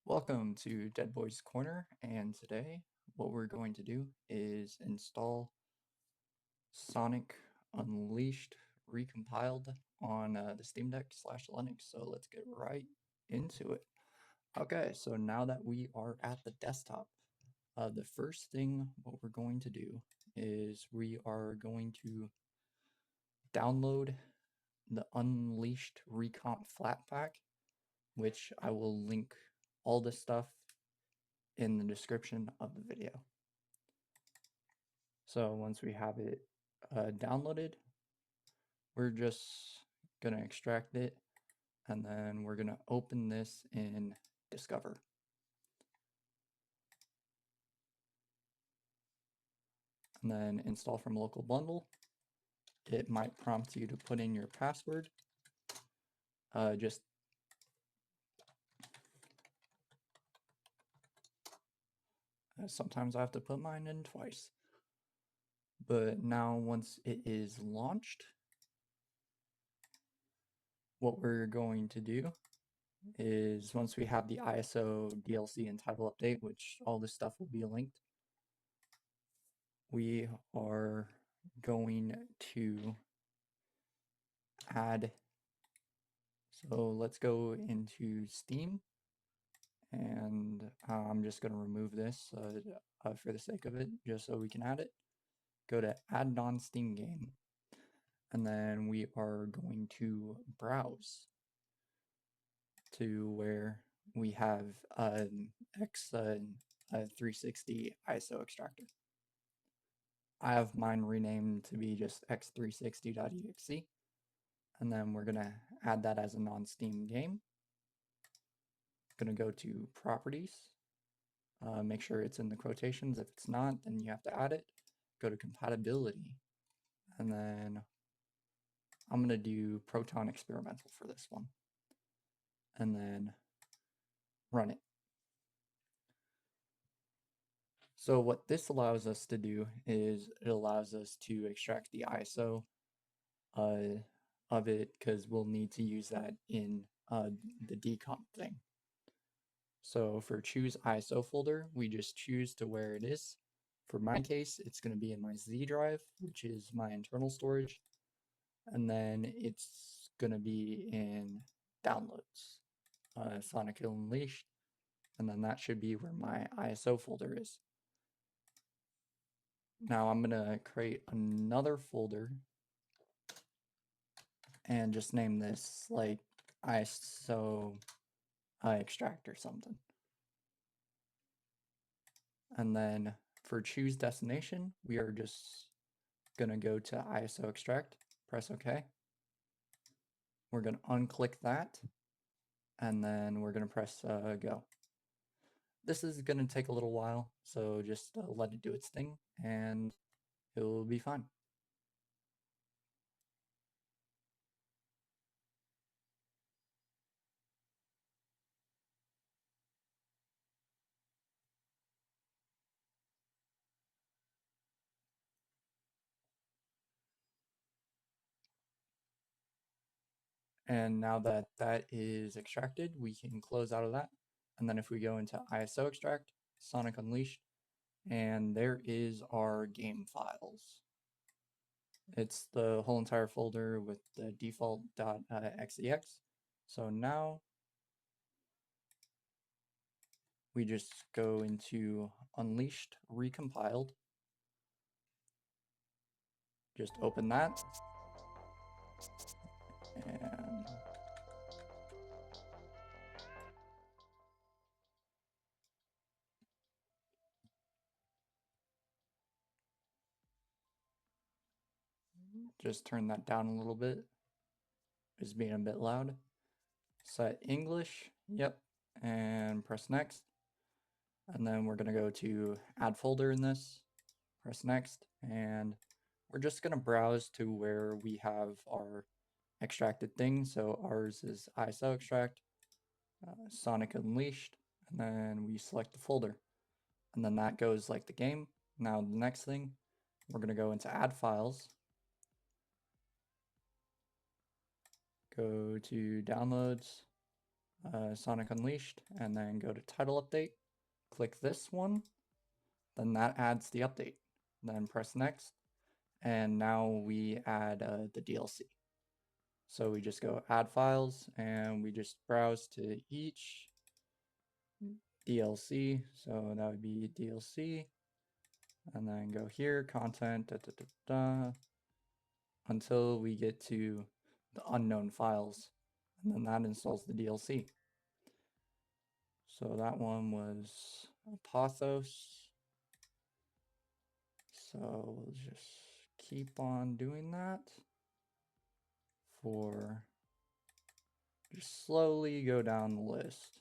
Welcome to Dead Boys Corner, and today what we're going to do is install Sonic Unleashed Recompiled on the Steamdeck / Linux. So let's get right into it. Okay, so now that we are at the desktop, the first thing what we're going to do is we are going to download the Unleashed Recomp Flat Pack, which I will link all this stuff in the description of the video. So once we have it downloaded, we're just gonna extract it, and then we're gonna open this in Discover. And then install from local bundle. It might prompt you to put in your password. Sometimes I have to put mine in twice. But now once it is launched, what we're going to do is once we have the ISO DLC and title update, which all this stuff will be linked, we are going to add, so let's go into Steam, and I'm just going to remove this for the sake of it, just so we can add it. Go to Add Non-Steam Game, and then we are going to browse to where we have an X360 ISO extractor. I have mine renamed to be just x360.exe, and then we're going to add that as a non-Steam game. Going to go to Properties, make sure it's in the quotations. If it's not, then you have to add it. Go to Compatibility, and then I'm going to do Proton Experimental for this one, and then run it. So what this allows us to do is it allows us to extract the ISO of it, because we'll need to use that in the decomp thing. So for choose ISO folder, we just choose to where it is. For my case, it's going to be in my Z drive, which is my internal storage, and then it's going to be in downloads, Sonic Unleashed, and then that should be where my ISO folder is. Now I'm going to create another folder and just name this like ISO extract or something. And then for choose destination, we are just going to go to ISO extract, press OK. We're going to unclick that, and then we're going to press go. This is going to take a little while, so just let it do its thing, and it will be fine. And now that that is extracted, we can close out of that. And then if we go into ISO extract, Sonic Unleashed, and there is our game files. It's the whole entire folder with the default .xex. So now we just go into Unleashed Recompiled. Just open that. And just turn that down a little bit. It's being a bit loud. Set English, yep, and press next. And then we're going to go to add folder in this, press next, and we're just going to browse to where we have our extracted things. So ours is ISO extract, Sonic Unleashed, and then we select the folder. And then that goes like the game. Now the next thing, we're going to go into add files, go to downloads, Sonic Unleashed, and then go to Title Update. Click this one, then that adds the update. Then press Next, and now we add the DLC. So we just go Add Files, and we just browse to each DLC. So that would be DLC, and then go here, Content, until we get to the unknown files, and then that installs the DLC. So that one was Apothos. So we'll just keep on doing that for just slowly go down the list.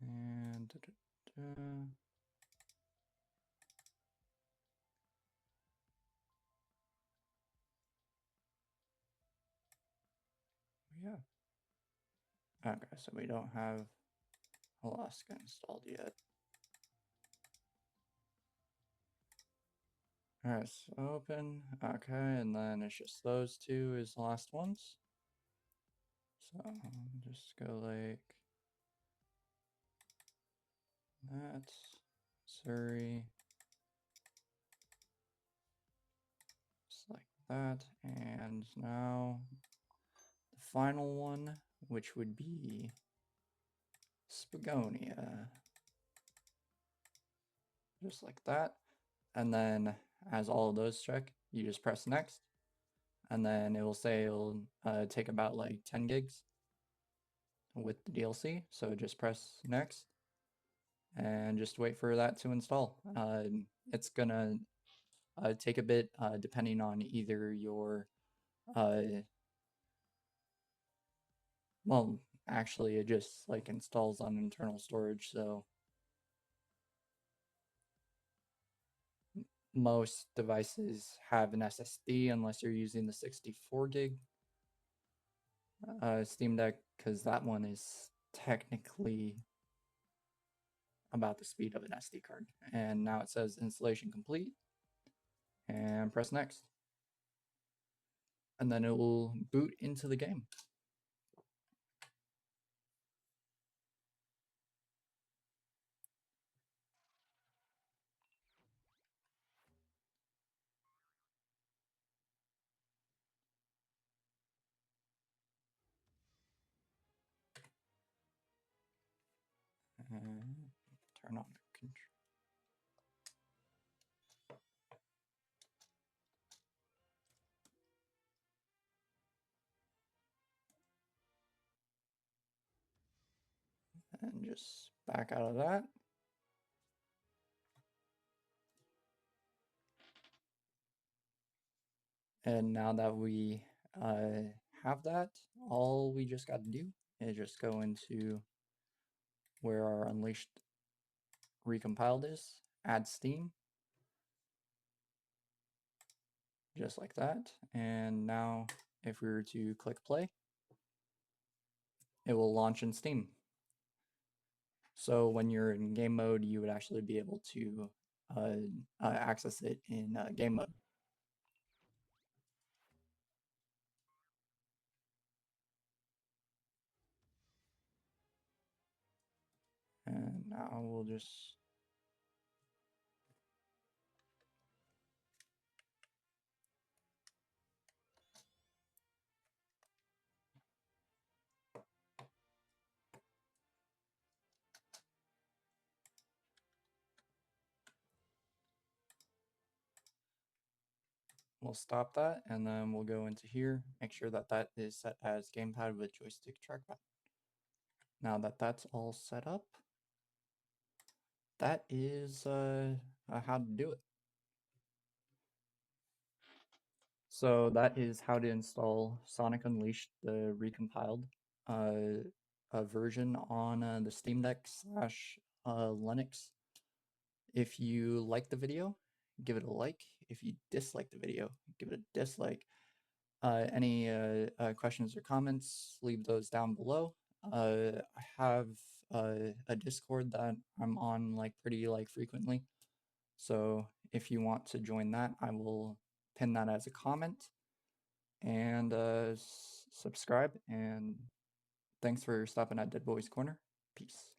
And yeah. Okay, so we don't have Alaska installed yet. Alright, so open. Okay, and then it's just those two is the last ones. So just go like that. Surrey. Just like that. And now the final one, which would be Spagonia. Just like that. And then as all of those check, you just press next. And then it will say it'll take about like 10 gigs with the DLC. So just press next and just wait for that to install. It's gonna take a bit depending on either your well, actually it just like installs on internal storage, so most devices have an SSD unless you're using the 64 gig Steam Deck, because that one is technically about the speed of an SD card. And now it says installation complete, and press next. And then it will boot into the game. And turn on the control. And just back out of that. And now that we have that, all we just got to do is just go into where our Unleashed Recompiled is, add Steam, just like that. And now if we were to click play, it will launch in Steam. So when you're in game mode, you would actually be able to access it in game mode. And now we'll just we'll stop that, and then we'll go into here, make sure that that is set as gamepad with joystick trackpad. Now that that's all set up, that is how to do it. So that is how to install Sonic Unleashed, the recompiled version on the Steam Deck / Linux. If you like the video, give it a like. If you dislike the video, give it a dislike. Any questions or comments, leave those down below. I have a Discord that I'm on like pretty like frequently. So if you want to join that, I will pin that as a comment. And subscribe. And thanks for stopping at Dead Boys Corner. Peace.